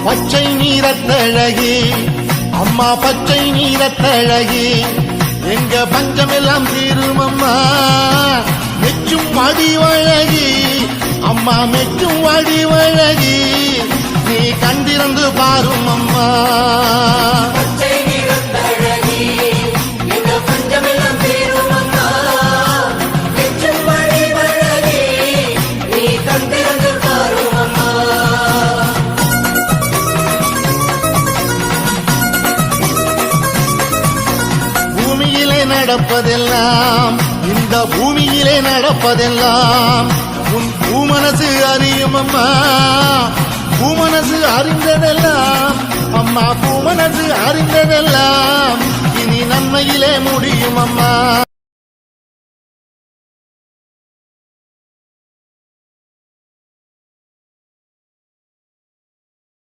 பச்சை நீரத்தழகி அம்மா பச்சை நீரத்தழகி எங்க பஞ்சமெல்லாம் தீரும் அம்மா மெச்சும் வடிவழகி அம்மா மெச்சும் வடிவழகி நீ கண்டிருந்து பாரும் அம்மா நடப்பதெல்லாம் இந்த பூமியிலே நடப்பதெல்லாம் உன் பூமனசு அறியும் அம்மா பூமனசு அறிந்ததெல்லாம் அம்மா பூமனசு அறிந்ததெல்லாம் இனி நன்மையிலே முடியும் அம்மா